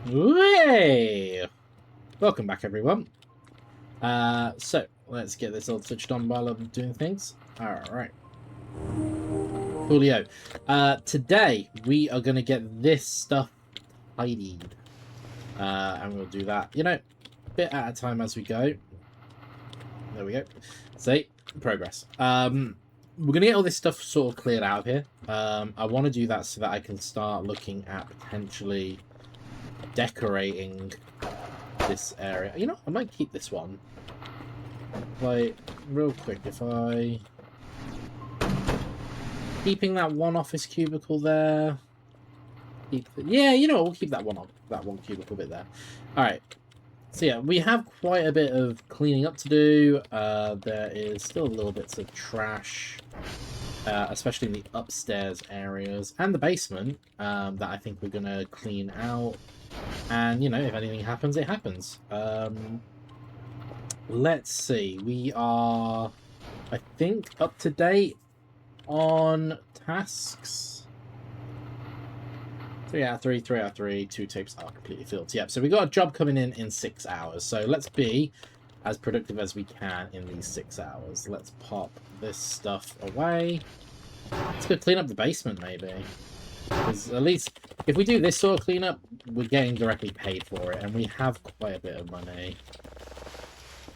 Hey! Welcome back, everyone. So let's get this all switched on while I'm doing things. Alright. Coolio. Today we are gonna get this stuff tidied. And we'll do that, a bit at a time as we go. There we go. See? Progress. We're gonna get all this stuff sort of cleared out of here. I want to do that so that I can start looking at potentially decorating this area. I might keep this one. Like, real quick, if I... Keeping that one office cubicle there. Yeah, we'll keep that one cubicle bit there. Alright. So yeah, we have quite a bit of cleaning up to do. There is still little bits of trash, especially in the upstairs areas and the basement, that I think we're going to clean out. And, if anything happens, it happens. Let's see. We are, I think, up to date on tasks. 3 out of 3, 3 out of 3, 2 tapes are completely filled. Yep, so we got a job coming in 6 hours. So let's be as productive as we can in these 6 hours. Let's pop this stuff away. Let's go clean up the basement, maybe. Because at least, if we do this sort of cleanup, we're getting directly paid for it. And we have quite a bit of money.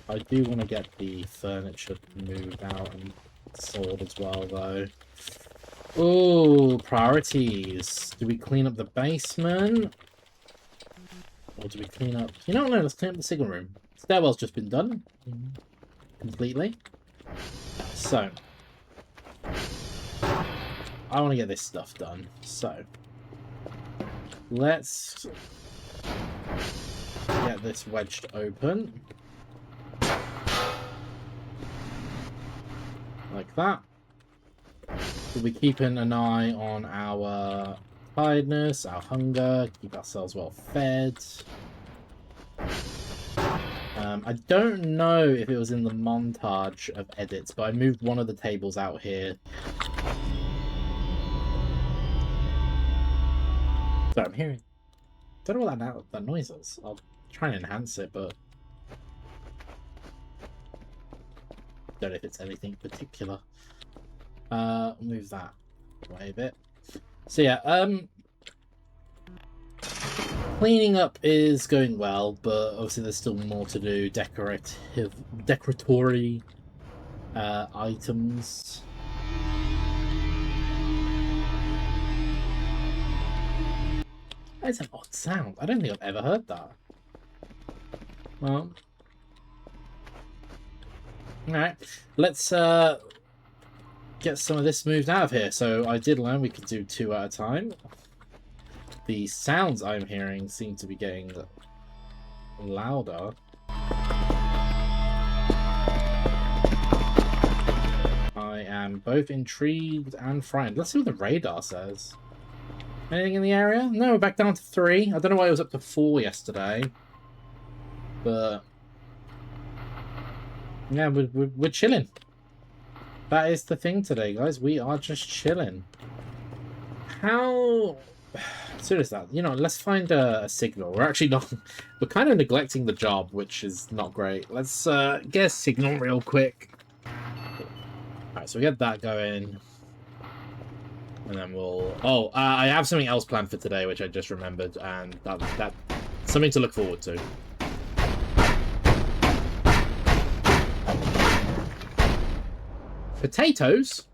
I do want to get the furniture moved out and sold as well, though. Oh, priorities. Do we clean up the basement? Or do we clean up... No, let's clean up the signal room. Stairwell's just been done. Completely. So. I want to get this stuff done. So. Let's get this wedged open. Like that. We'll be keeping an eye on our tiredness, our hunger, keep ourselves well fed. I don't know if it was in the montage of edits, but I moved one of the tables out here. So I'm hearing... I don't know what that noise is. I'll try and enhance it, but... don't know if it's anything particular. Move that away a bit. So yeah, cleaning up is going well, but obviously there's still more to do. Decoratory items. That's an odd sound. I don't think I've ever heard that. Well, alright, let's get some of this moved out of here. So I did learn we could do 2 at a time. The sounds I'm hearing seem to be getting louder. I am both intrigued and frightened. Let's see what the radar says. Anything in the area? No, we're back down to 3. I don't know why it was up to 4 yesterday. But yeah, we're chilling. That is the thing today, guys. We are just chilling. How soon is that? Let's find a signal. We're actually not... We're kind of neglecting the job, which is not great. Let's get a signal real quick. Alright, so we get that going. And then we'll... Oh, I have something else planned for today, which I just remembered. And that's something to look forward to. Potatoes?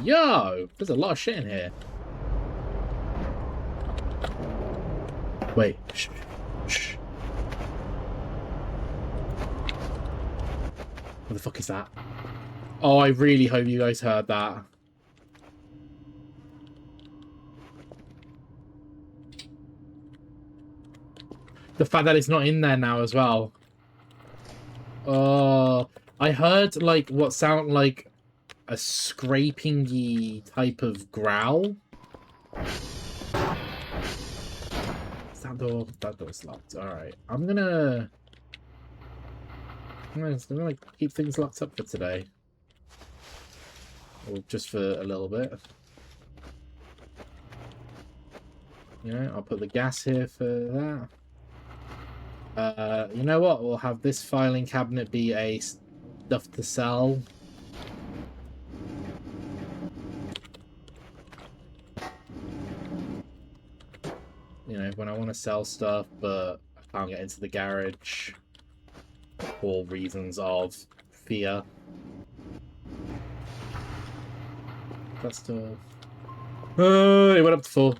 Yo! There's a lot of shit in here. Wait. Shh. Shh. What the fuck is that? Oh, I really hope you guys heard that. The fact that it's not in there now as well. Oh... I heard, like, what sounded like a scraping-y type of growl. That door's locked. Alright. I'm gonna keep things locked up for today. Or just for a little bit. You know, I'll put the gas here for that. You know what? We'll have this filing cabinet be a stuff to sell. You know, when I want to sell stuff, but I can't get into the garage for reasons of fear. That's still... it went up to 4.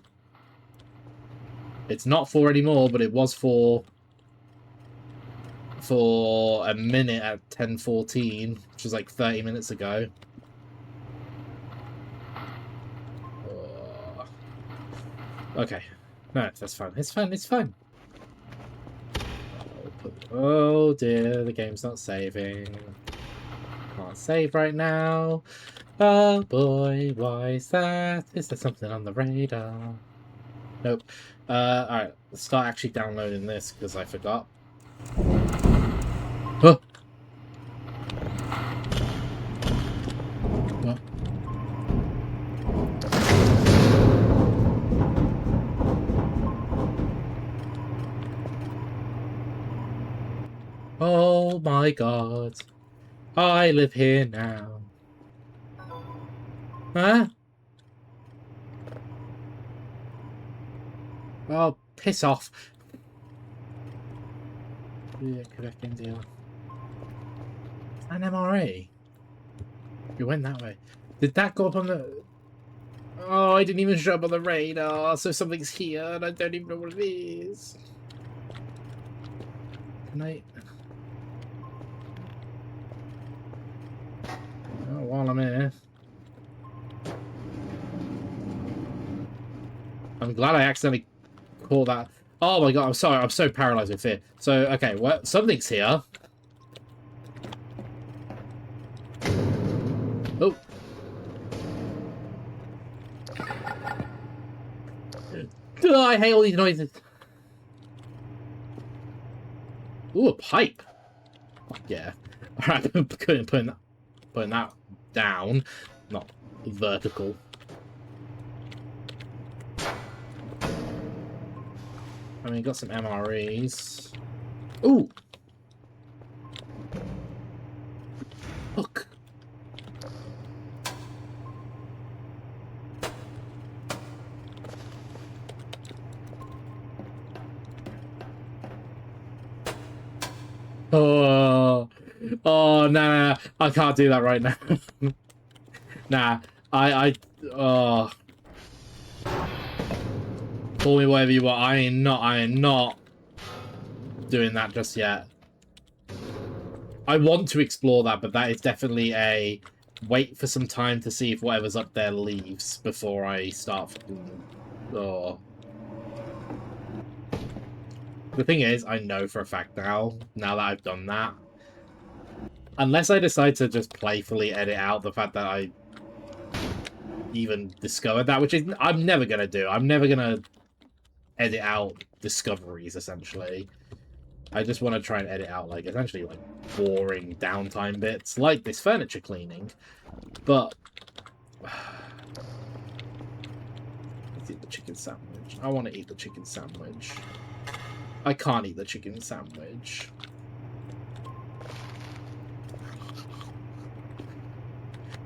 It's not 4 anymore, but it was 4 for a minute at 10:14, which was like 30 minutes ago. Okay. No, that's fine. It's fine. It's fine. Oh dear, the game's not saving. Can't save right now. Oh boy, why is that? Is there something on the radar? Nope. Alright, let's start actually downloading this because I forgot. Huh. What? Oh my god. I live here now. Huh? Oh, piss off. Yeah, Quebec, India. An MRA? You went that way. Did that go up on the... Oh, I didn't even show up on the radar, so something's here and I don't even know what it is. Can I... Oh, while I'm here... I'm glad I accidentally called that... Oh my god, I'm sorry, I'm so paralyzed with fear. So, okay, well, something's here. Oh. Oh, I hate all these noises. Ooh, a pipe. Fuck yeah. Alright, putting that down. Not vertical. I mean, got some MREs. Ooh! Look! Oh, no, I can't do that right now. Nah, oh. Call me whatever you want. I am not doing that just yet. I want to explore that, but that is definitely a wait for some time to see if whatever's up there leaves before I start. Oh. The thing is, I know for a fact now that I've done that, unless I decide to just playfully edit out the fact that I even discovered that, which is I'm never gonna do. I'm never gonna edit out discoveries, essentially. I just want to try and edit out, like, essentially, like, boring downtime bits, like this furniture cleaning. But let's eat the chicken sandwich. I want to eat the chicken sandwich. I can't eat the chicken sandwich.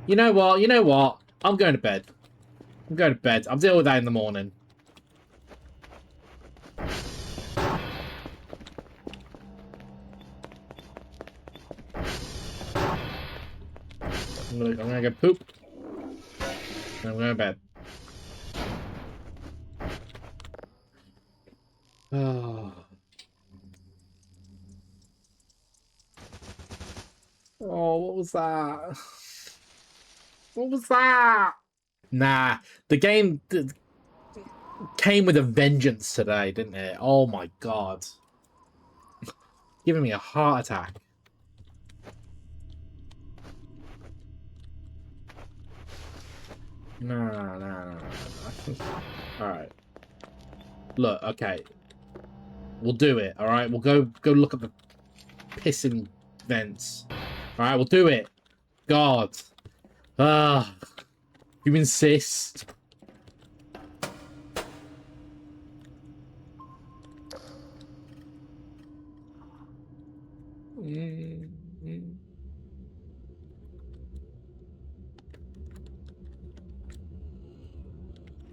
You know what? You know what? I'm going to bed. I'm going to bed. I'll deal with that in the morning. I'm gonna go poop. And I'm going to bed. Oh. Oh, what was that? What was that? Nah, the game came with a vengeance today, didn't it? Oh my god. Giving me a heart attack. No. Alright. Look, okay. We'll do it, alright? We'll go look at the pissing vents. Alright, we'll do it. God. You insist.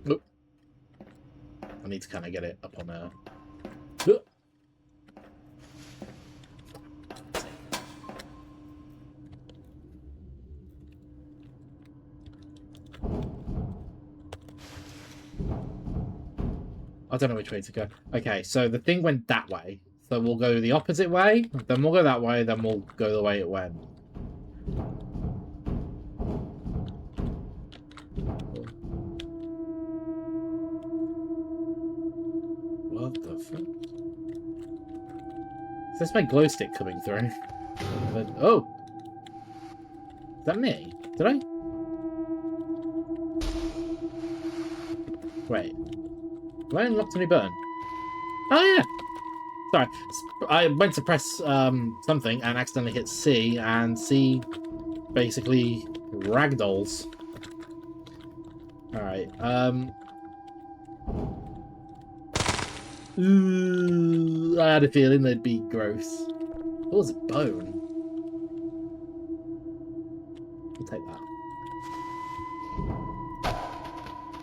Oop. I need to kind of get it up on a... I don't know which way to go. Okay, so the thing went that way. So we'll go the opposite way, then we'll go that way, then we'll go the way it went. What the fuck? Is this my glow stick coming through? But, oh! Is that me? Did I? Wait. Have I unlocked any burn? Oh, yeah! Sorry. I went to press something and accidentally hit C, and C basically ragdolls. Alright, Ooh, I had a feeling they'd be gross. What was a bone? I'll take that.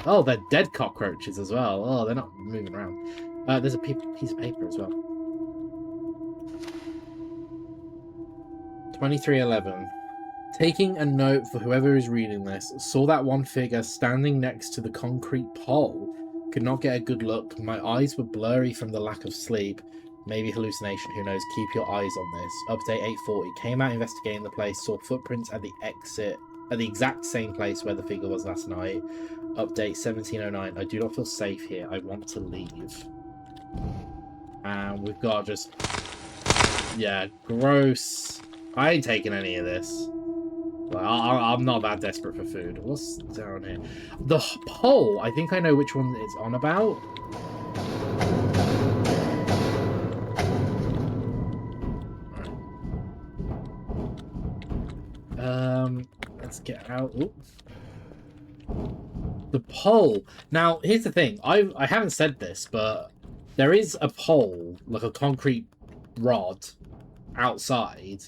Oh, they're dead cockroaches as well. Oh, they're not moving around. There's a piece of paper as well. 2311. Taking a note for whoever is reading this, saw that one figure standing next to the concrete pole. Could not get a good look. My eyes were blurry from the lack of sleep. Maybe hallucination, who knows. Keep your eyes on this. Update 840. Came out investigating the place, saw footprints at the exit, at the exact same place where the figure was last night. Update 1709. I do not feel safe here. I want to leave. And we've got just... yeah, gross. I ain't taking any of this. I'm not that desperate for food. What's down here? The pole. I think I know which one it's on about. Let's get out. Ooh. The pole. Now, here's the thing. I haven't said this, but there is a pole, like a concrete rod, outside.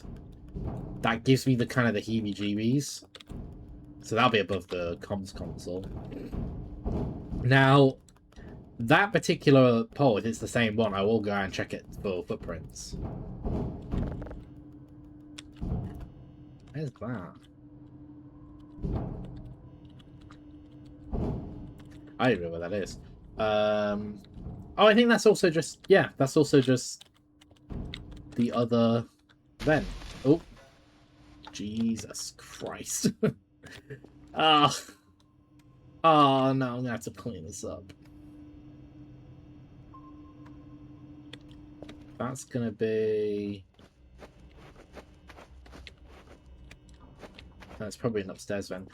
That gives me the kind of the heebie-jeebies. So that'll be above the comms console. Now, that particular pole, if it's the same one, I will go and check it for footprints. Where's that? I don't know where that is. Oh, I think that's also just... yeah, that's also just the other vent. Oh. Jesus Christ. Oh no, I'm gonna have to clean this up. That's gonna be... that's probably an upstairs vent.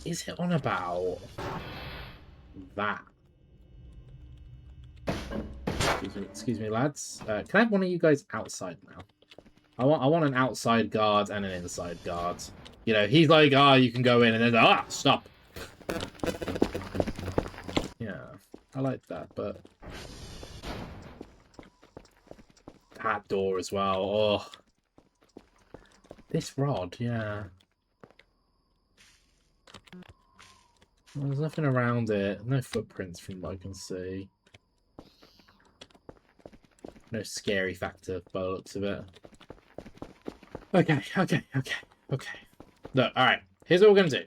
Is it on about that? Excuse me, lads. Can I have one of you guys outside now? I want an outside guard and an inside guard. You know, he's like, ah, oh, you can go in, and then, ah, stop. Yeah, I like that, but... that door as well, oh. This rod, yeah. Well, there's nothing around it. No footprints from what I can see. No scary factor by the looks of it. Okay. Look, alright. Here's what we're gonna do.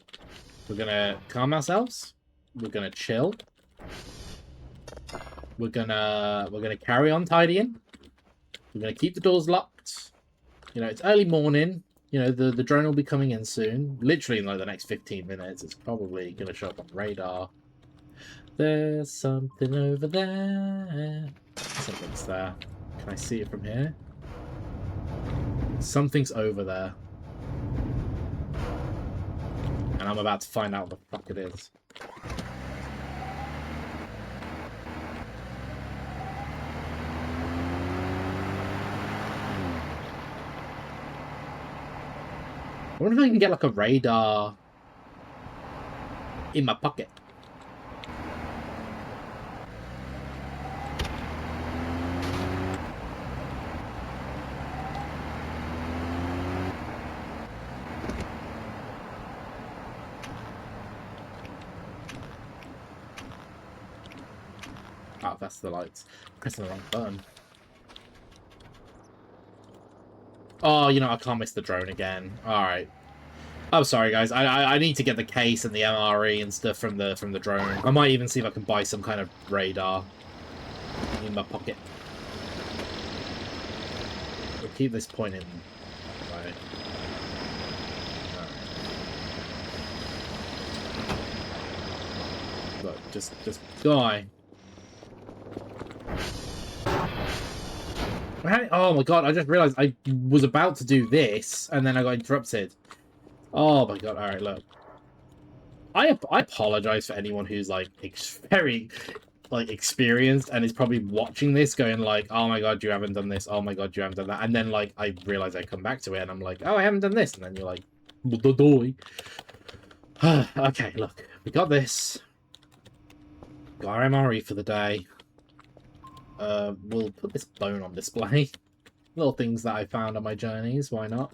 We're gonna calm ourselves. We're gonna chill. We're gonna carry on tidying. We're gonna keep the doors locked. You know, it's early morning. You know, the drone will be coming in soon. Literally in like the next 15 minutes. It's probably gonna show up on radar. There's something over there. Something's there. Can I see it from here? Something's over there. And I'm about to find out what the fuck it is. I wonder if I can get like a radar in my pocket. Oh, that's the lights. Pressing the wrong button. Oh, you know, I can't miss the drone again. Alright. I'm sorry, guys. I need to get the case and the MRE and stuff from the drone. I might even see if I can buy some kind of radar in my pocket. We'll keep this point in. Right. Look, just die. Oh my god! I just realized I was about to do this, and then I got interrupted. Oh my god! All right, look. I apologize for anyone who's like very like experienced and is probably watching this going like, oh my god, you haven't done this, oh my god, you haven't done that, and then like I realize I come back to it and I'm like, oh, I haven't done this, and then you're like, okay, look, we got this, got our MRE for the day. We'll put this bone on display. Little things that I found on my journeys, why not?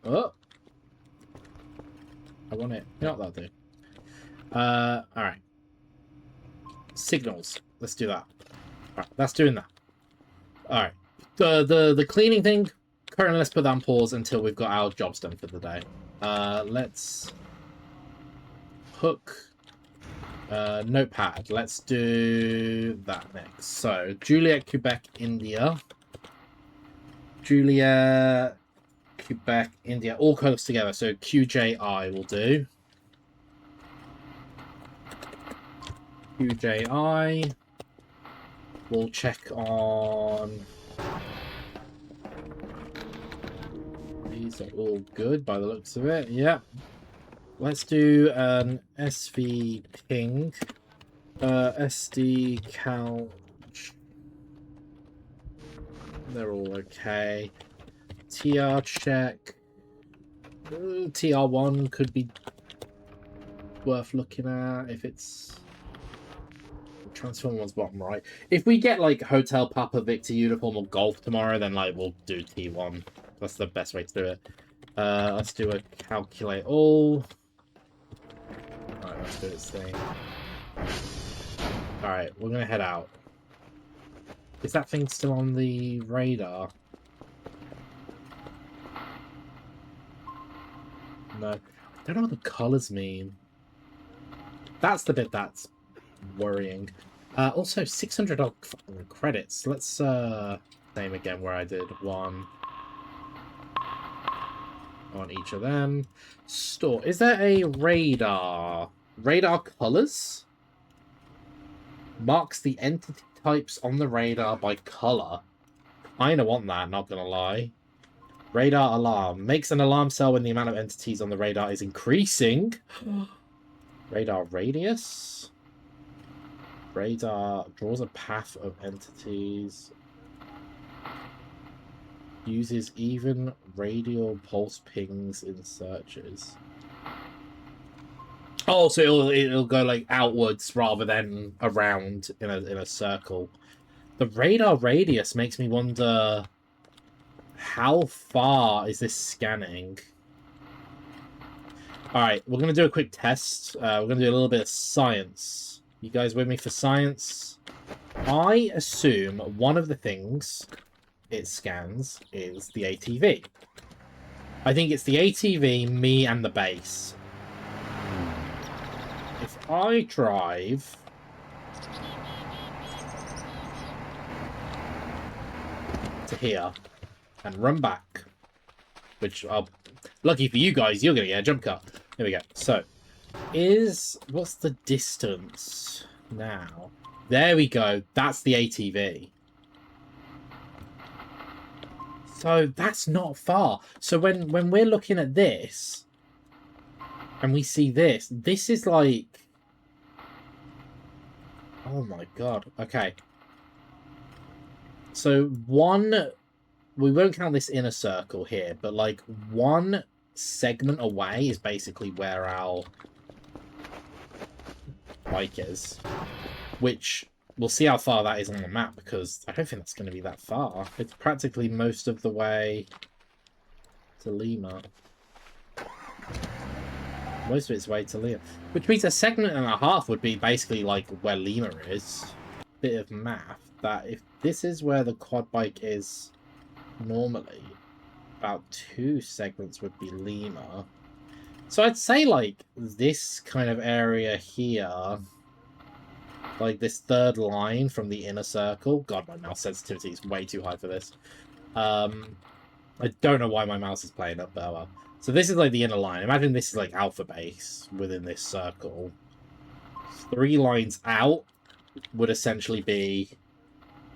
Oh, I want it. You know what that'll do. Alright. Signals. Let's do that. Alright, that's doing that. Alright. The cleaning thing, currently let's put that on pause until we've got our jobs done for the day. Let's hook notepad. Let's do that next. So, Juliet, Quebec, India. Juliet, Quebec, India, all close together. So QJI will do. QJI. We'll check on. These are all good by the looks of it. Yeah. Let's do an SV ping. SD couch. They're all okay. TR check. TR1 could be worth looking at if it's transform one's bottom right. If we get like Hotel Papa Victor uniform or golf tomorrow, then like we'll do T1. That's the best way to do it. Let's do a calculate all. Alright, let's do its thing. Alright, we're gonna head out. Is that thing still on the radar? No. I don't know what the colours mean. That's the bit that's worrying. Also, 600 credits. Let's name again where I did one on each of them. Store. Is there a radar? Radar colours? Marks the entity types on the radar by colour. Kinda want that, not gonna lie. Radar alarm. Makes an alarm cell when the amount of entities on the radar is increasing. Radar radius. Radar draws a path of entities. Uses even radial pulse pings in searches. Oh, so it'll go like outwards rather than around in a circle. The radar radius makes me wonder how far is this scanning? Alright, we're going to do a quick test. We're going to do a little bit of science. You guys with me for science? I assume one of the things it scans is the ATV. I think it's the ATV, me, and the base. If I drive to here and run back, which I'll... Lucky for you guys, you're going to get a jump cut. Here we go. So, what's the distance now? There we go. That's the ATV. So that's not far. So when we're looking at this and we see this, this is like... Oh my god. Okay. So we won't count this inner circle here, but like one segment away is basically where our bike is, which we'll see how far that is on the map, because I don't think that's going to be that far. It's practically most of the way to Lima. Most of its way to Lima. Which means a segment and a half would be basically like where Lima is. Bit of math. That if this is where the quad bike is normally, about 2 segments would be Lima. So I'd say like this kind of area here, like this third line from the inner circle. God, my mouse sensitivity is way too high for this. I don't know why my mouse is playing up there. Well. So this is like the inner line. Imagine this is like alpha base within this circle. 3 lines out would essentially be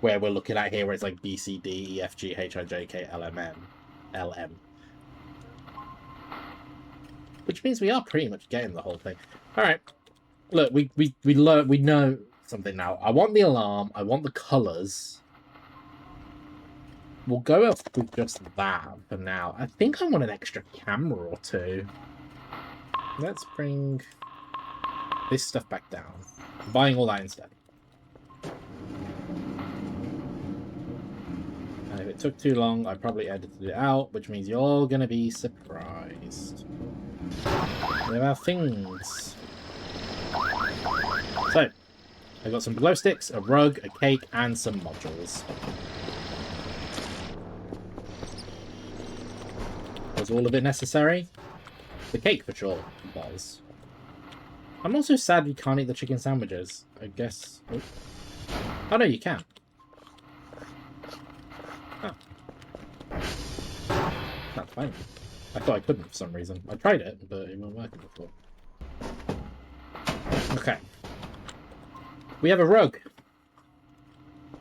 where we're looking at here, where it's like B, C, D, E, F, G, H, I, J, K, L, M, N, L, M. Which means we are pretty much getting the whole thing. All right. Look, we know something now. I want the alarm. I want the colors. We'll go with just that for now. I think I want an extra camera or 2. Let's bring this stuff back down. I'm buying all that instead. And if it took too long, I probably edited it out, which means you're going to be surprised. We have our things. So, I got some glow sticks, a rug, a cake, and some modules. Was all of it necessary? The cake for sure was. I'm also sad you can't eat the chicken sandwiches. I guess. Oh no, you can. Oh. That's fine. I thought I couldn't for some reason. I tried it, but it wasn't working before. Okay. We have a rug.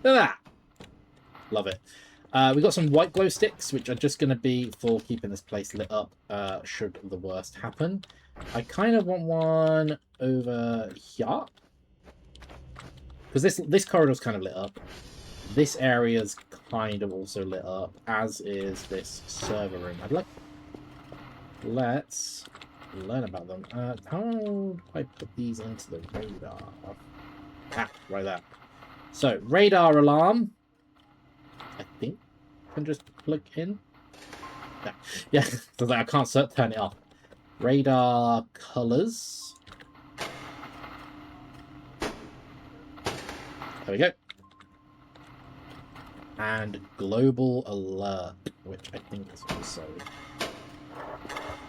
Look at that. Love it. We got some white glow sticks, which are just going to be for keeping this place lit up should the worst happen. I kind of want one over here. Because this corridor's kind of lit up. This area's kind of also lit up, as is this server room. Let's learn about them. How do I put these into the radar? Ah, right there. So, radar alarm. I think I can just plug in. Yeah, so I can't turn it off. Radar colors. There we go. And global alert, which I think is also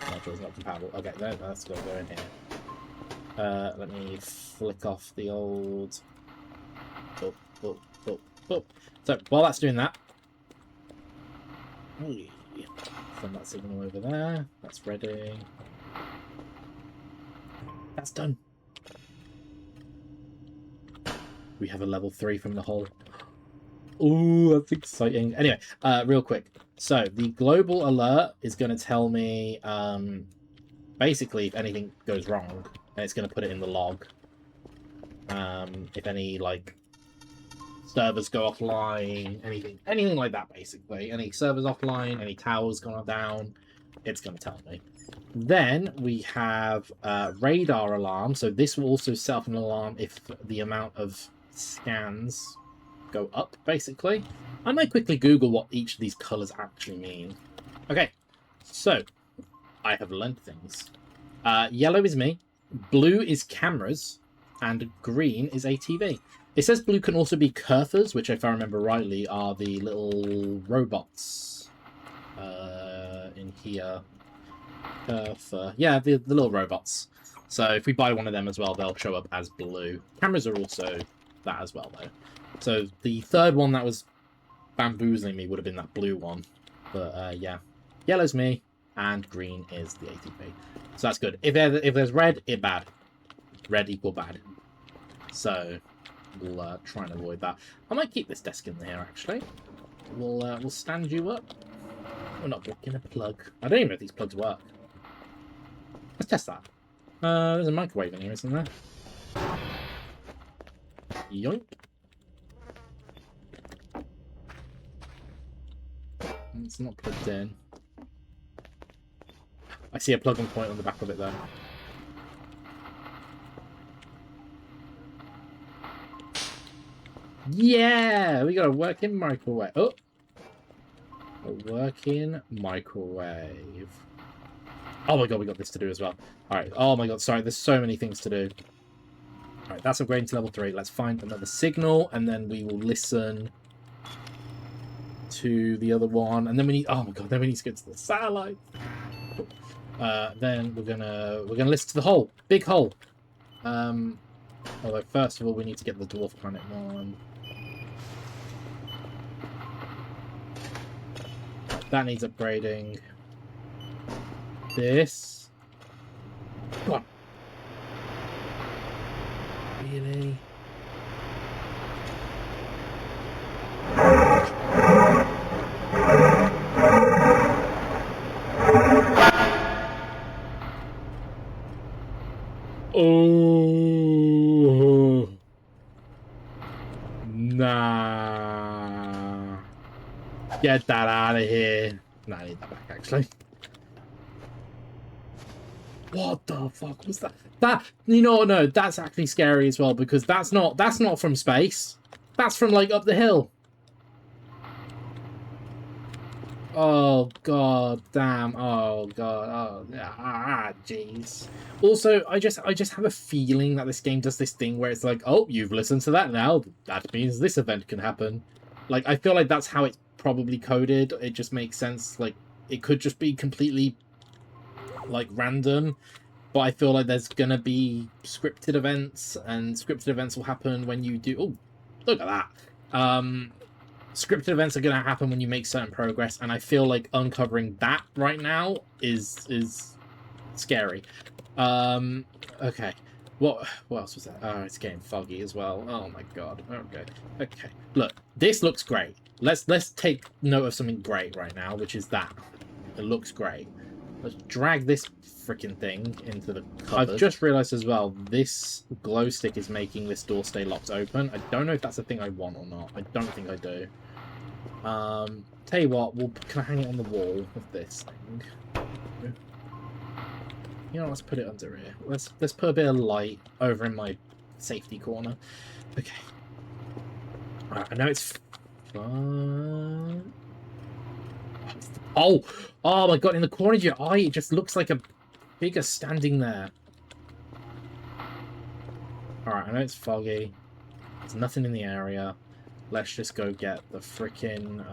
module not compatible. Okay, that's going to go in here. Let me flick off the old. So while that's doing that, send that signal over there. That's ready. That's done. We have a level 3 from the hole. Ooh, that's exciting. Anyway, real quick. So the global alert is going to tell me basically if anything goes wrong, and it's going to put it in the log. If any like servers go offline, anything like that, basically. Any servers offline, any towers gone down, it's going to tell me. Then we have radar alarm. So this will also set off an alarm if the amount of scans go up, basically. I might quickly Google what each of these colors actually mean. Okay, so I have learned things. Yellow is me, blue is cameras, and green is ATV. It says blue can also be Kerthers, which, if I remember rightly, are the little robots in here. Kerther. Yeah, the little robots. So if we buy one of them as well, they'll show up as blue. Cameras are also that as well, though. So the third one that was bamboozling me would have been that blue one. But yeah, yellow's me, and green is the ATV. So that's good. If there's red, it's bad. Red equal bad. So we'll try and avoid that. I might keep this desk in there, actually. We'll stand you up. We're not blocking a plug. I don't even know if these plugs work. Let's test that. There's a microwave in here, isn't there? Yoink. It's not plugged in. I see a plug-in point on the back of it, though. Yeah! We got a working microwave. Oh! A working microwave. Oh my god, we got this to do as well. Alright, oh my god, sorry, there's so many things to do. Alright, that's upgrading to level 3. Let's find another signal, and then we will listen to the other one. And then we need, oh my god, then we need to get to the satellite. Cool. Then we're gonna listen to the hole. Big hole. Although first of all, we need to get the dwarf planet one. That needs upgrading. This. Come on. Really? Oh. Nah. Get that out of here. Nah, I need that back, actually. What the fuck was that? That, you know, no, that's actually scary as well, because that's not from space. That's from, like, up the hill. Oh, god damn. Oh, god. Oh, jeez. Also, I just have a feeling that this game does this thing where it's like, oh, you've listened to that now. That means this event can happen. Like, I feel like that's how it's probably coded. It just makes sense. Like, it could just be completely, like, random. But I feel like there's gonna be scripted events, and scripted events will happen when you do... Oh, look at that. Scripted events are gonna happen when you make certain progress, and I feel like uncovering that right now is scary. Okay. What else was that? Oh, it's getting foggy as well. Oh my god. Okay. Okay. Look, this looks great. Let's take note of something great right now, which is that. It looks great. Let's drag this freaking thing into the cupboard. I've just realized as well, this glow stick is making this door stay locked open. I don't know if that's a thing I want or not. I don't think I do. Tell you what, can I hang it on the wall of this thing? You know, let's put it under here. Let's put a bit of light over in my safety corner. Okay. Alright, I know it's fun. Oh my god, in the corner of your eye, it just looks like a figure standing there. Alright, I know it's foggy. There's nothing in the area. Let's just go get the frickin'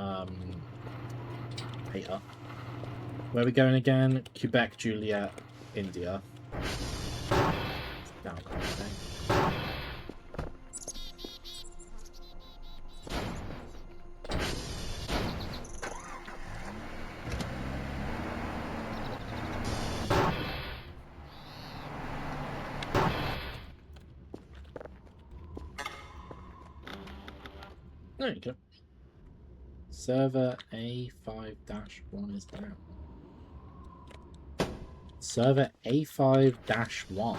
paper. Where are we going again? Quebec, Juliet, India. Down, okay. There you go. Server A5-1 is down. Server A5-1.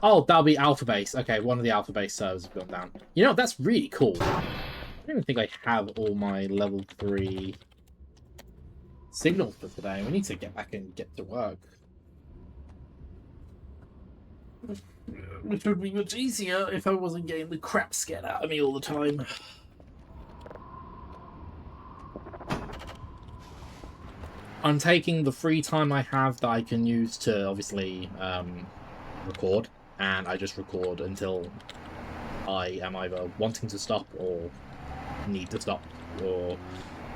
Oh, that'll be Alpha Base. Okay, one of the Alpha Base servers have gone down. You know, that's really cool. I don't even think I have all my level 3 signals for today. We need to get back and get to work. Which would be much easier if I wasn't getting the crap scared out of me all the time. I'm taking the free time I have that I can use to obviously record, and I just record until I am either wanting to stop or need to stop, or,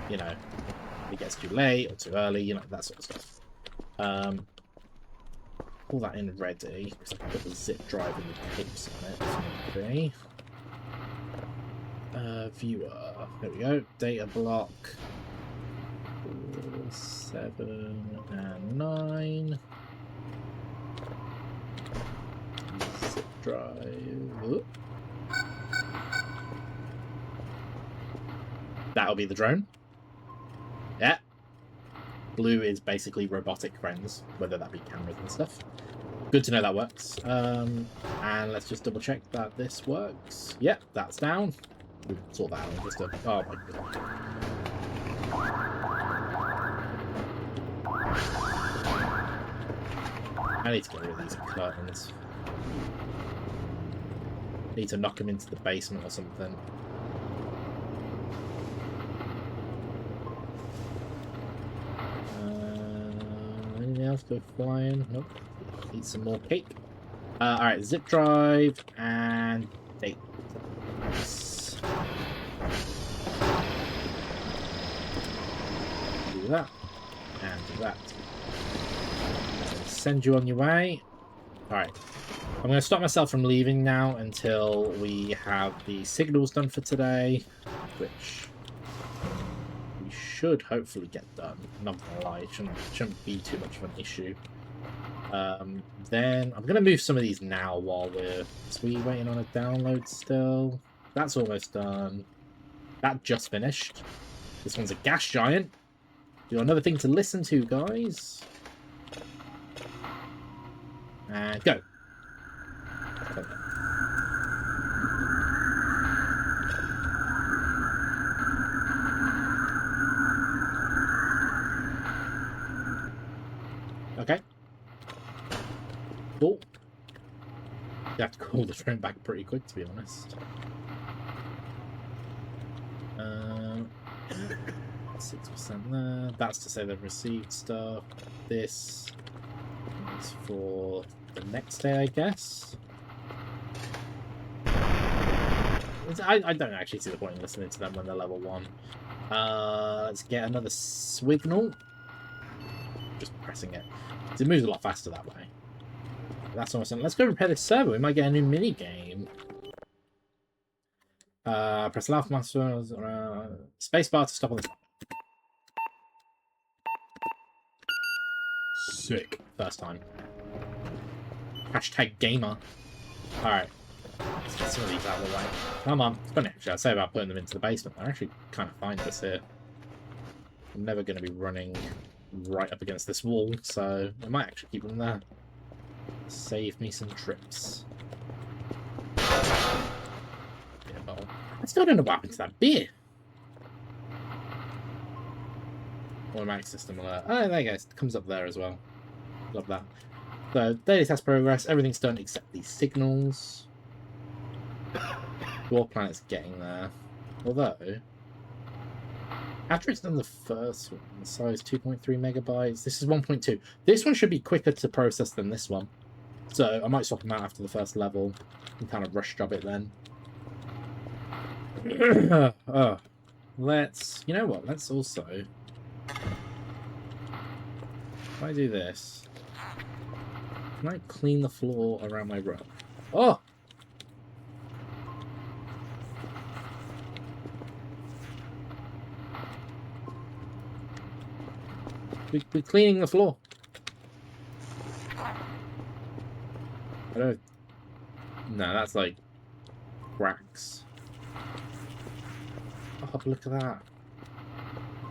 you know, it gets too late or too early, you know, that sort of stuff. Pull that in ready, because I can put the zip drive and the tapes on it. Okay. Viewer. There we go. Data block. 4, 7, and 9. Zip drive. That'll be the drone. Yeah. Blue is basically robotic friends, whether that be cameras and stuff. Good to know that works. And let's just double check that this works. Yep, that's down. We'll sort that out in just a... Oh my god. I need to get rid of these curtains. Need to knock them into the basement or something. go flying. Nope. Eat some more cake. Alright, zip drive and date. Nice. Do that. And do that. Send you on your way. Alright. I'm going to stop myself from leaving now until we have the signals done for today, which we should hopefully get done. I'm not going to lie, it shouldn't be too much of an issue. Then I'm going to move some of these now while we're... So we waiting on a download still? That's almost done. That just finished. This one's a gas giant. We got another thing to listen to, guys. And go. Okay. Cool. You have to call the train back pretty quick, to be honest. 6% there. That's to say they've received stuff. This is for the next day, I guess. I don't actually see the point in listening to them when they're level 1. Let's get another Swignal. Just pressing it. It moves a lot faster that way. That's awesome. Let's go repair this server. We might get a new mini game. Press left mouse spacebar to stop on the top. Sick. First time. Hashtag gamer. Alright. Let's get some of these out of the way. Come on. It's funny actually. I say about putting them into the basement. They're actually kind of fine this here. I'm never going to be running right up against this wall, so I might actually keep them there. Save me some trips. Beer bottle. I still don't know what happened to that beer. Automatic system alert. Oh, there you go. It comes up there as well. Love that. So, daily task progress. Everything's done except these signals. Dwarf planet's getting there. Although, after it's done the first one, the size 2.3 megabytes. This is 1.2. This one should be quicker to process than this one. So I might swap them out after the first level and kind of rush job it then. Let's... You know what? Let's also... If I do this... Can I clean the floor around my room? Oh! We're cleaning the floor. I don't... No, that's like... cracks. Oh, look at that.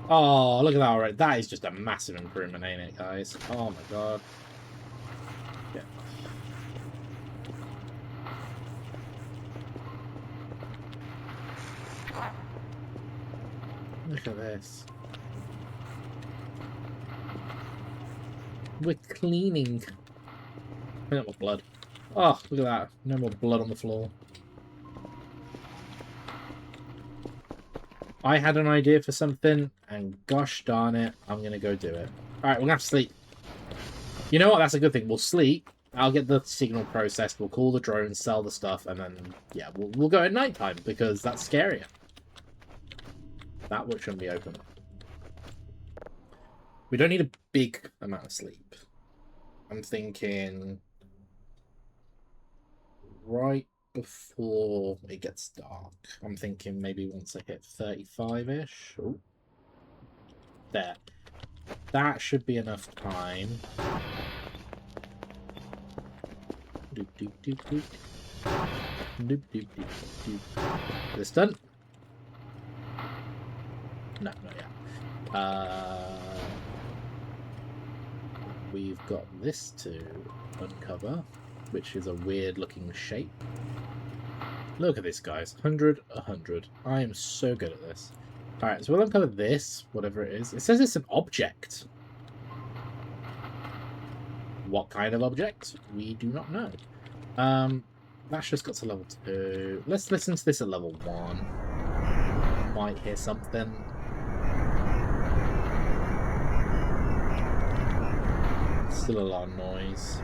Oh, look at that already. That is just a massive improvement, ain't it, guys? Oh my god. Yeah. Look at this. We're cleaning. No more blood. Oh, look at that. No more blood on the floor. I had an idea for something, and gosh darn it, I'm going to go do it. Alright, we're going to have to sleep. You know what? That's a good thing. We'll sleep. I'll get the signal processed. We'll call the drone, sell the stuff, and then, yeah, we'll go at night time, because that's scarier. That one shouldn't be open. We don't need a big amount of sleep. I'm thinking right before it gets dark. I'm thinking maybe once I hit 35-ish. There. That should be enough time. Doop, doop, doop, doop. Doop, doop, doop, doop. This done? No, not yet. We've got this to uncover, which is a weird looking shape. Look at this, guys. 100, 100. I am so good at this. Alright, so we'll uncover this, whatever it is. It says it's an object. What kind of object? We do not know. That's just got to level 2. Let's listen to this at level 1. Might hear something. Still a lot of noise.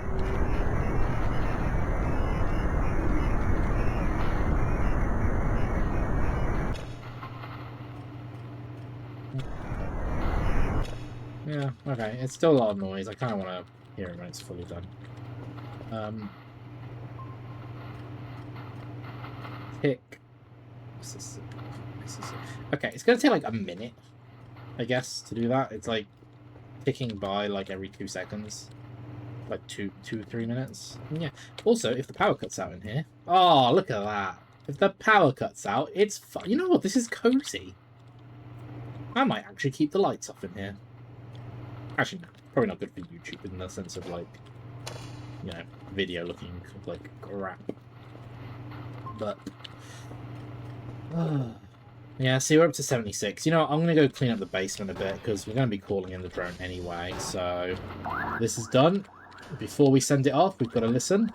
Yeah, okay. It's still a lot of noise. I kind of want to hear it when it's fully done. Tick. Okay, it's going to take like a minute, I guess, to do that. It's like ticking by like every 2 seconds. Like 3 minutes. Yeah. Also, if the power cuts out in here... Oh, look at that. If the power cuts out, it's fun. You know what? This is cozy. I might actually keep the lights off in here. Actually, no. Probably not good for YouTube in the sense of, like, you know, video looking like crap. But... yeah, see, we're up to 76. You know what? I'm going to go clean up the basement a bit, because we're going to be calling in the drone anyway. So, this is done. Before we send it off, we've got to listen.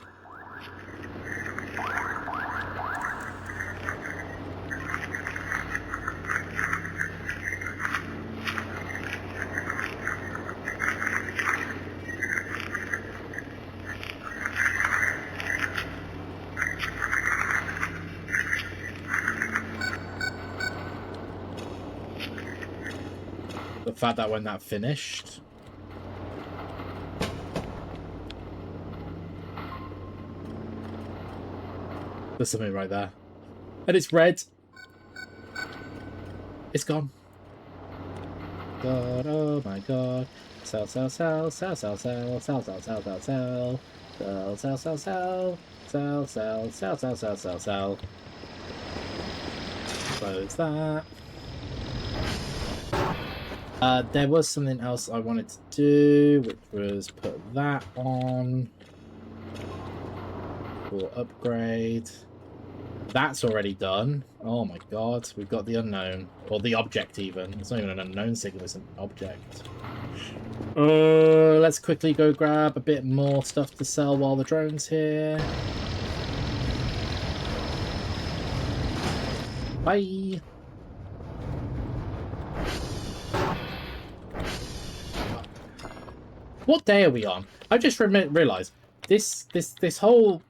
The fact that when that finished... There's something right there. And it's red. It's gone. God, oh my god. Sell, sell, sell, sell, sell, sell, sell, sell, sell, sell, sell. Sell, sell, sell, sell. Sell, sell, sell, sell, sell, sell, sell. Close that. There was something else I wanted to do, which was put that on for upgrade. That's already done. Oh my god, we've got the unknown. Or the object even. It's not even an unknown signal, it's an object. Let's quickly go grab a bit more stuff to sell while the drone's here. Bye! What day are we on? I just realised this whole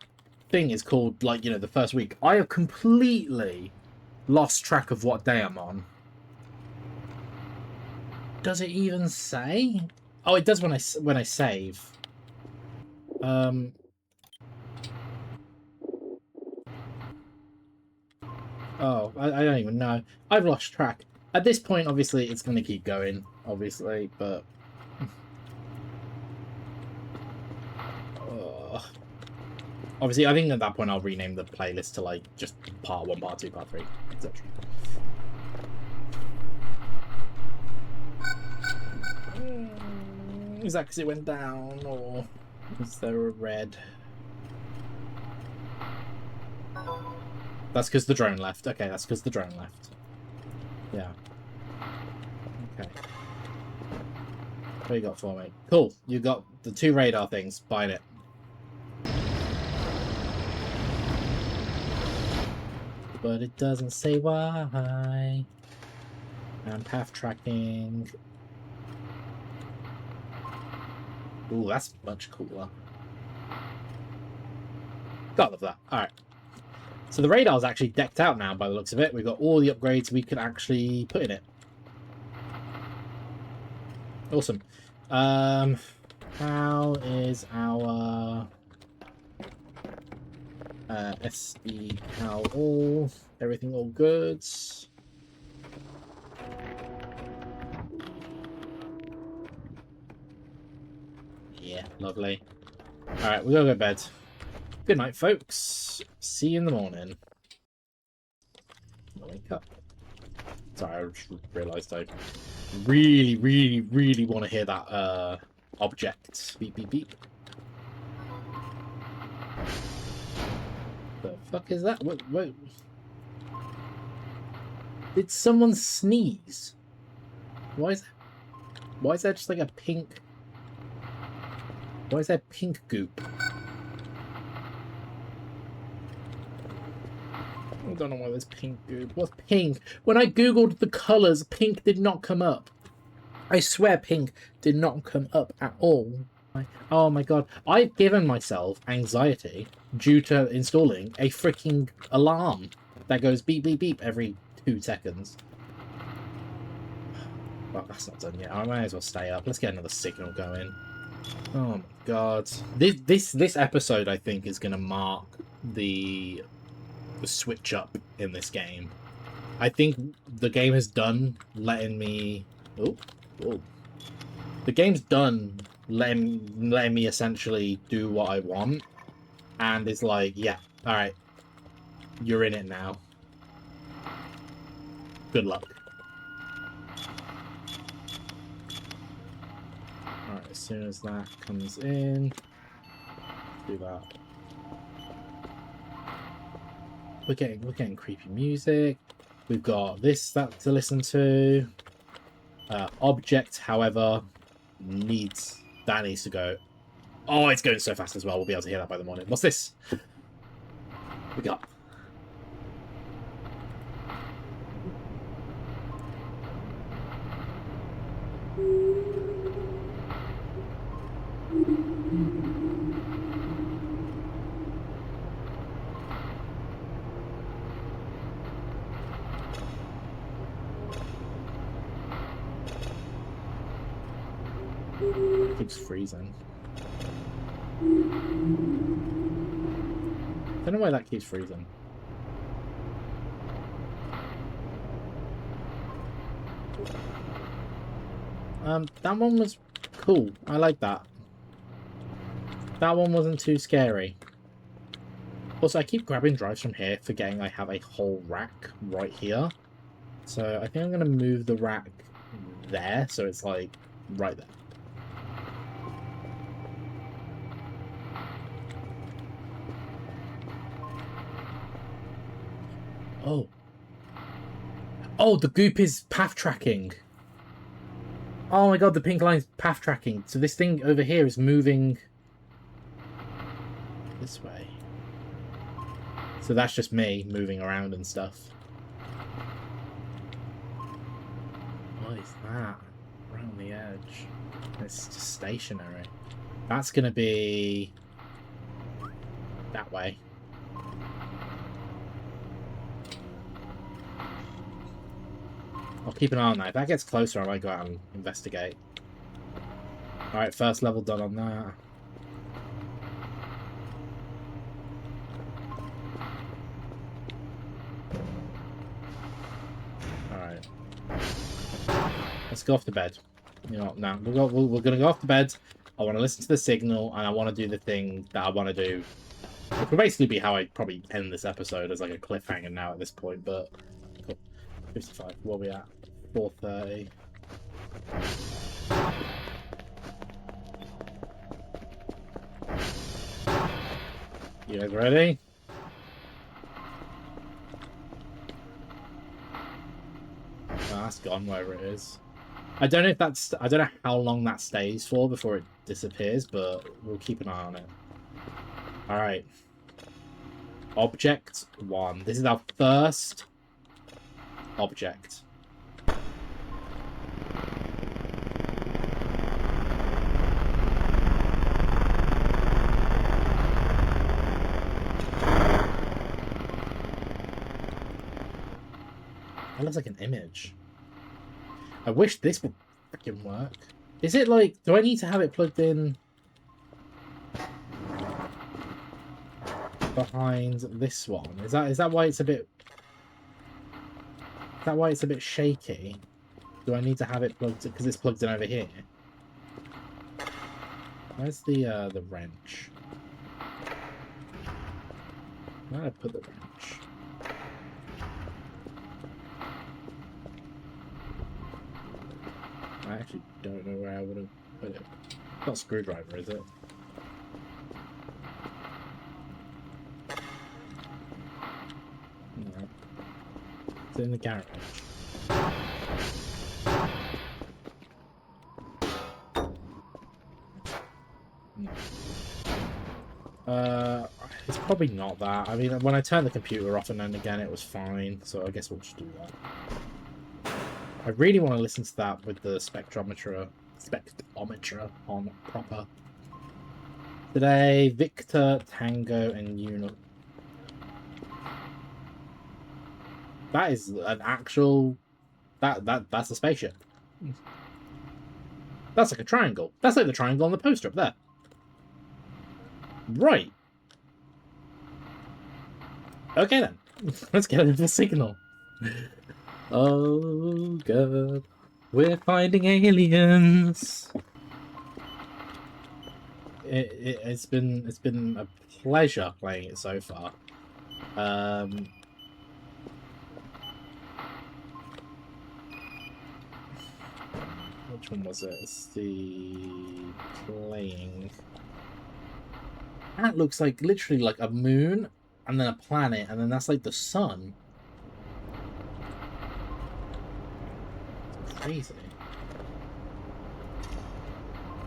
thing is called, like, you know, the first week. I have completely lost track of what day I'm on. Does it even say? Oh, it does when I save. Oh, I don't even know. I've lost track. At this point, obviously, it's going to keep going, obviously, but... obviously, I think at that point I'll rename the playlist to, like, just part 1, part 2, part 3, etc. Is that because it went down, or is there a red? That's because the drone left. Okay, that's because the drone left. Yeah. Okay. What you got for me? Cool. You got the 2 radar things. Buying it. But it doesn't say why. And path tracking. Ooh, that's much cooler. Gotta love that. Alright. So the radar's actually decked out now by the looks of it. We've got all the upgrades we can actually put in it. Awesome. How is our SD how all? Everything all good? Yeah, lovely. Alright, we gotta go to bed. Good night, folks. See you in the morning. Wake up. Sorry, I just realised I really want to hear that object. Beep, beep, beep. The fuck is that? Wait. Did someone sneeze? Why is there just like a pink... Why is there pink goop? I don't know why there's pink goop. What's pink? When I googled the colours, pink did not come up. I swear pink did not come up at all. Oh my god. I've given myself anxiety due to installing a freaking alarm that goes beep, beep, beep every 2 seconds. Well, that's not done yet. I might as well stay up. Let's get another signal going. Oh my god. This episode, I think, is going to mark the switch up in this game. I think the game is done letting me... Oh. The game's done letting me essentially do what I want. And it's like, yeah, alright. You're in it now. Good luck. Alright, as soon as that comes in, do that. We're getting creepy music. We've got that to listen to. Object, however, needs to go. Oh, it's going so fast as well. We'll be able to hear that by the morning. What's this? We got. It keeps freezing. Don't know why that keeps freezing. That one was cool. I like that. That one wasn't too scary. Also, I keep grabbing drives from here, forgetting I have a whole rack right here. So I think I'm going to move the rack there, so it's like right there. Oh. Oh, the goop is path tracking. Oh my god, the pink line's path tracking. So this thing over here is moving this way. So that's just me moving around and stuff. What is that? Around the edge. It's just stationary. That's going to be that way. I'll keep an eye on that. If that gets closer, I might go out and investigate. Alright, first level done on that. Alright. Let's go off to bed. You know, no, we're going to go off to bed. I want to listen to the signal, and I want to do the thing that I want to do. Which will basically be how I probably end this episode, as like a cliffhanger now at this point, but... Cool. 55. What are we at? 4:30. You guys ready? Oh, that's gone wherever it is. I don't know if that's... I don't know how long that stays for before it disappears, but we'll keep an eye on it. Alright. Object 1. This is our first object. That looks like an image. I wish this would freaking work. Is it like... Do I need to have it plugged in behind this one? Is that why it's a bit... Is that why it's a bit shaky? Do I need to have it plugged in? Because it's plugged in over here. Where's the wrench? Where did I put the wrench? I actually don't know where I would have put it. It's not a screwdriver, is it? No. It's in the garage. No. It's probably not that. I mean, when I turned the computer off and then again, it was fine. So I guess we'll just do that. I really want to listen to that with the spectrometer on proper. Today, Victor, Tango, and Uniform. That is an actual... That's a spaceship. That's like a triangle. That's like the triangle on the poster up there. Right. Okay then. Let's get into the signal. Oh god. We're finding aliens. It's been a pleasure playing it so far. Which one was it? It's the playing. That looks like literally like a moon and then a planet, and then that's like the sun. It's crazy.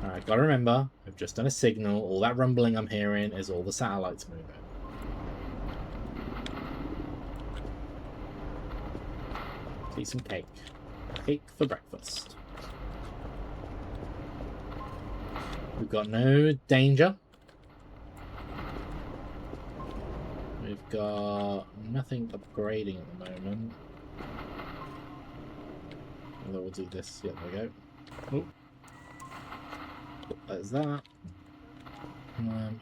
Alright, gotta remember, I've just done a signal. All that rumbling I'm hearing is all the satellites moving. See some cake. Cake for breakfast. We've got no danger. We've got nothing upgrading at the moment. Although we'll do this. Yeah, there we go. Oh. There's that. Come on.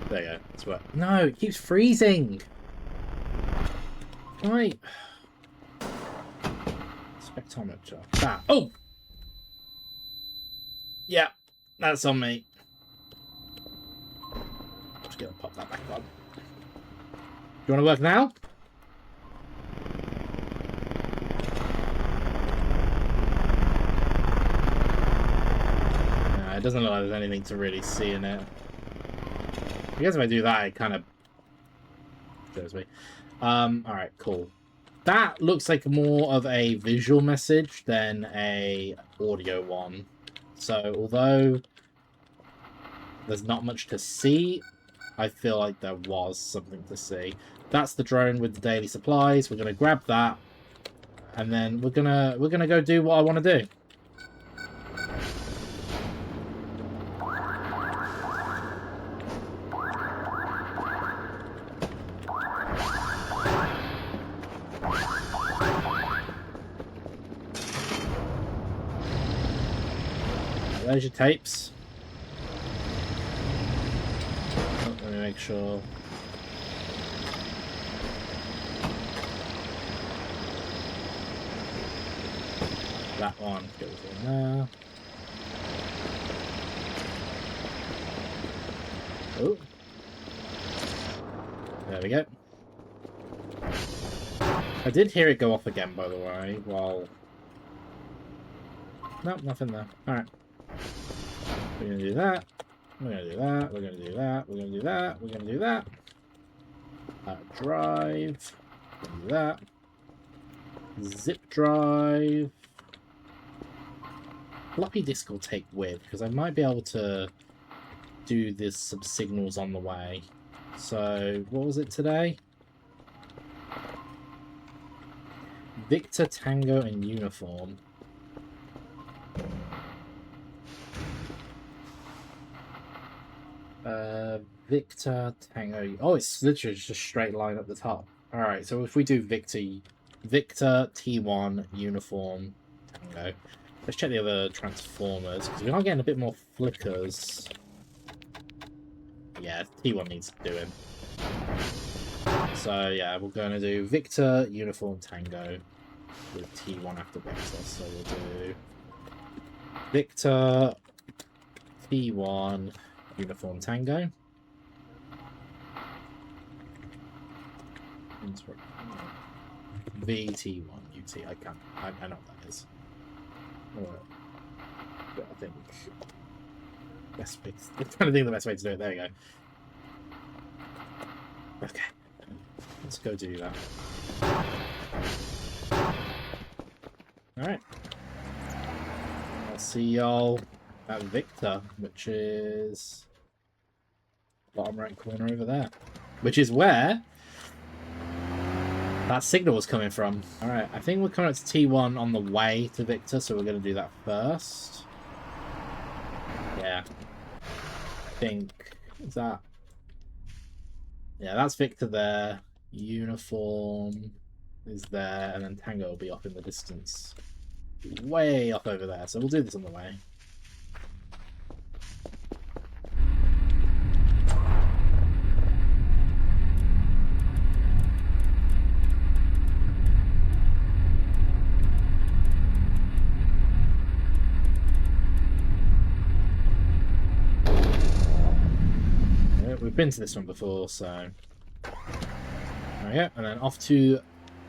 There you go. That's what. No, it keeps freezing. Right. Spectrometer. Ah. Oh! Yeah, that's on me. Just gonna pop that back on. Do you want to work now? No, it doesn't look like there's anything to really see in it. I guess if I do that, it kind of shows me. Alright, cool. That looks like more of a visual message than a audio one. So, although there's not much to see, I feel like there was something to see. That's the drone with the daily supplies. We're gonna grab that, and then we're gonna go do what I want to do. There's your tapes. Oh, let me make sure. That one goes in there. Oh. There we go. I did hear it go off again, by the way, while... Nope, nothing there. Alright. We're gonna do that. We're gonna do that. We're gonna do that. We're gonna do that. We're gonna do that. Drive. We're gonna do that. Zip drive. Floppy disk will take with, because I might be able to do this some signals on the way. So, what was it today? Victor, Tango, and Uniform. Victor, Tango. Oh, it's literally just a straight line at the top. Alright, so if we do Victor, T1, Uniform, Tango. Let's check the other transformers, because we are getting a bit more flickers. Yeah, T1 needs doing. So, yeah, we're going to do Victor, Uniform, Tango with T1 after Victor. So we'll do Victor, T1, Uniform, Tango. VT1, UT. I know what that is. But I think best way. I'm trying to think of the best way to do it. There you go. Okay, let's go do that. All right. I'll see y'all at Victor, which is bottom right corner over there, which is where that signal was coming from. Alright, I think we're coming up to T1 on the way to Victor, so we're going to do that first. Yeah. think... Is that... Yeah, that's Victor there. Uniform is there, and then Tango will be off in the distance. Way off over there, so we'll do this on the way. We've been to this one before, so... There we go, and then off to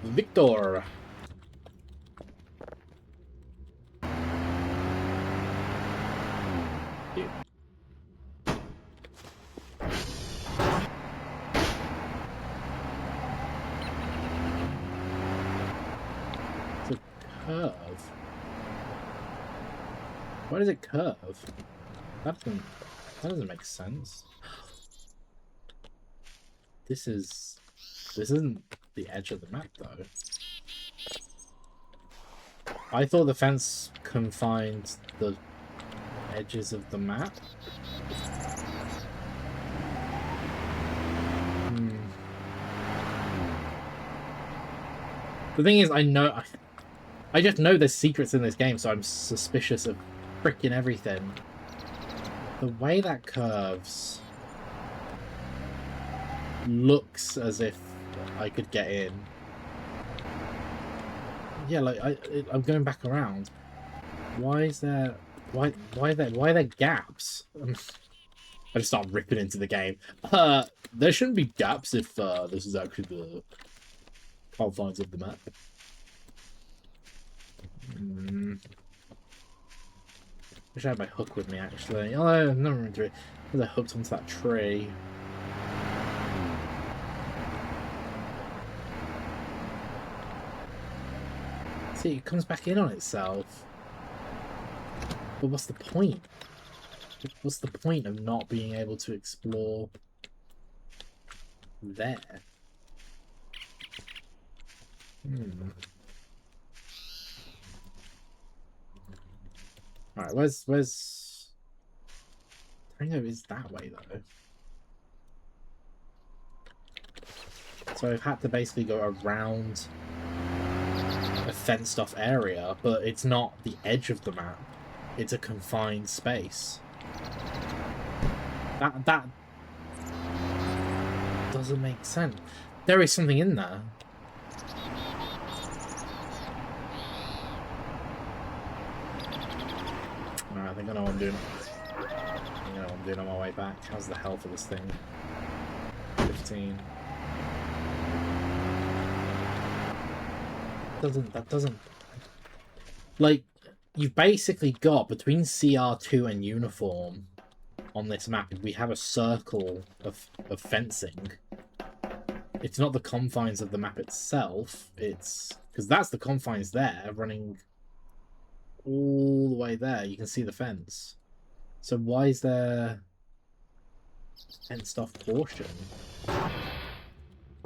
Victor. It's a curve. Why does it curve? That doesn't make sense. This isn't the edge of the map, though. I thought the fence confined the edges of the map. The thing is, I just know there's secrets in this game, so I'm suspicious of freaking everything. The way that curves looks as if I could get in. Yeah, like I'm going back around. Why is there? Why are there gaps? I just start ripping into the game. There shouldn't be gaps if this is actually the confines of the map. Wish I had my hook with me actually. Oh, I've never remembered it. I hooked onto that tree. See, it comes back in on itself. But what's the point? What's the point of not being able to explore there? Alright, where's... Tango is that way, though. So I've had to basically go around a fenced-off area, but it's not the edge of the map. It's a confined space. That doesn't make sense. There is something in there. Alright, I think I know what I'm doing. I know what I'm doing on my way back. How's the health of this thing? 15. That doesn't... Like, you've basically got, between CR2 and Uniform on this map, we have a circle of fencing. It's not the confines of the map itself, it's... Because that's the confines there, running all the way there. You can see the fence. So why is there fenced off portion?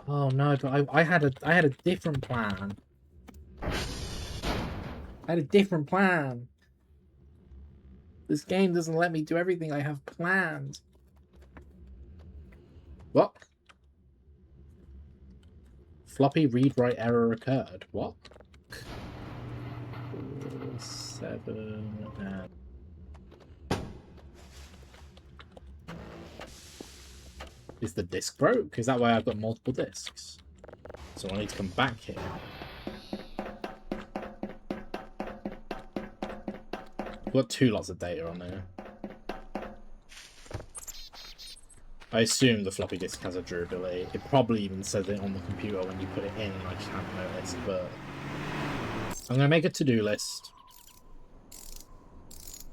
Oh no, but I had a different plan. I had a different plan. This game doesn't let me do everything I have planned. What? Floppy read-write error occurred. What? 4, 7, and... Is the disc broke? Is that why I've got multiple discs? So I need to come back here. I've got 2 lots of data on there. I assume the floppy disk has a durability. It probably even says it on the computer when you put it in, and I just haven't noticed, but... I'm going to make a to-do list.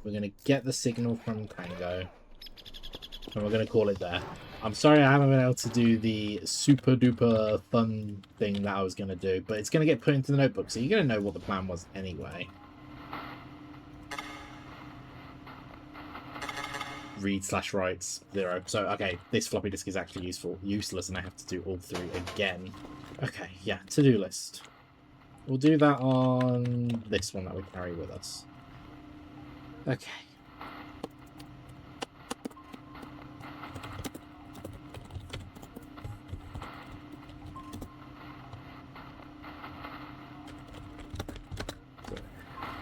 We're going to get the signal from Tango. And we're going to call it there. I'm sorry I haven't been able to do the super duper fun thing that I was going to do, but it's going to get put into the notebook, so you're going to know what the plan was anyway. Read/writes 0. So, okay, this floppy disk is actually useless, and I have to do all 3 again. Okay, yeah, to-do list. We'll do that on this one that we carry with us. Okay.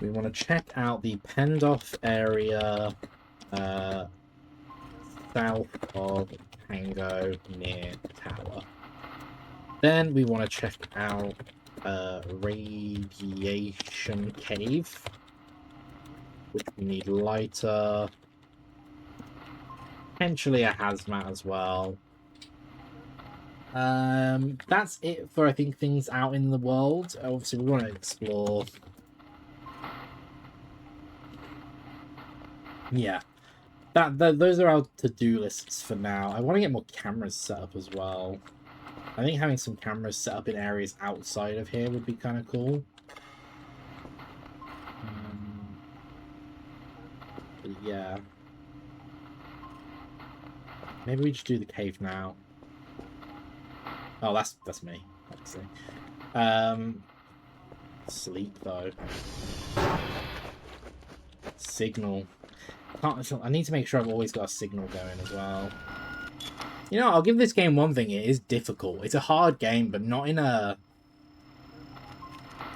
We want to check out the penned off area south of Tango near the tower. Then we want to check out Radiation Cave, which we need lighter. Potentially a hazmat as well. That's it for, I think, things out in the world. Obviously, we want to explore. Yeah. Those are our to-do lists for now. I want to get more cameras set up as well. I think having some cameras set up in areas outside of here would be kind of cool. Yeah. Maybe we just do the cave now. Oh, that's me, obviously. Sleep though. Signal. I need to make sure I've always got a signal going as well. You know, I'll give this game one thing. It is difficult. It's a hard game, but not in a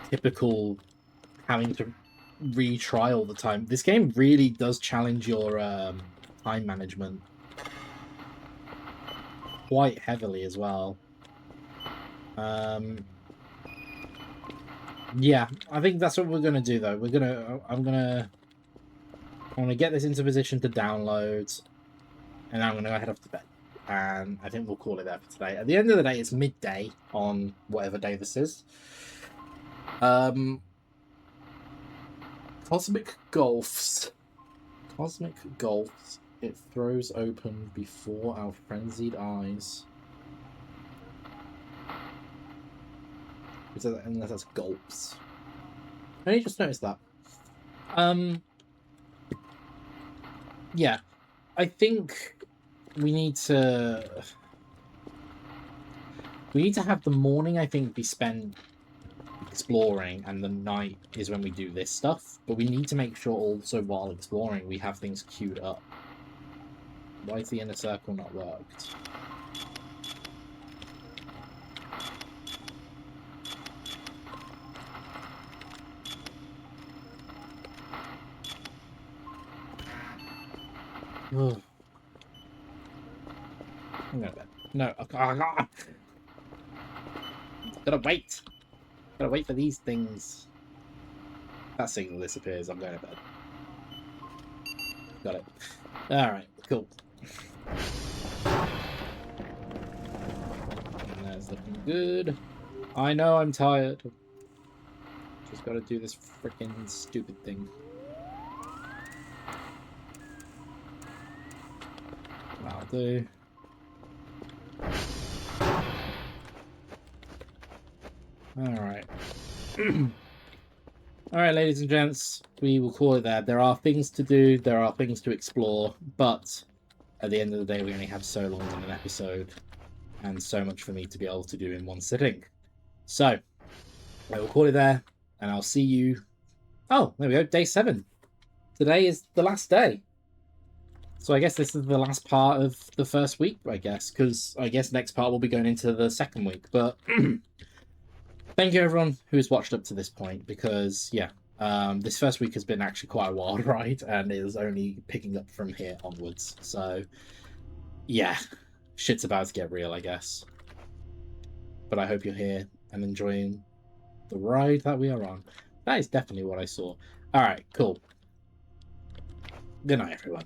typical having to retry all the time. This game really does challenge your time management quite heavily as well. Yeah, I think that's what we're gonna do though. I want to get this into position to download, and I'm gonna go head off to bed. And I think we'll call it there for today. At the end of the day, it's midday on whatever day this is. Cosmic Gulfs. It throws open before our frenzied eyes. Unless that's gulps. I only just noticed that. Yeah, I think we need to have the morning, I think, be spent exploring, and the night is when we do this stuff. But we need to make sure also while exploring we have things queued up. Why is the inner circle not worked? Ugh. I'm going to bed. No, gotta wait. Gotta wait for these things. That signal disappears. I'm going to bed. Got it. Alright, cool. And that's looking good. I know I'm tired. Just gotta do this freaking stupid thing. That'll do. Alright. Alright, ladies and gents, we will call it there. There are things to do, there are things to explore, but at the end of the day, we only have so long in an episode, and so much for me to be able to do in one sitting. So, I will call it there, and I'll see you... Oh, there we go, day 7. Today is the last day. So I guess this is the last part of the first week, I guess, because I guess next part will be going into the second week, but... Thank you, everyone who's watched up to this point, because, yeah, this first week has been actually quite a wild ride, and it is only picking up from here onwards. So, yeah, shit's about to get real, I guess. But I hope you're here and enjoying the ride that we are on. That is definitely what I saw. All right, cool. Good night, everyone.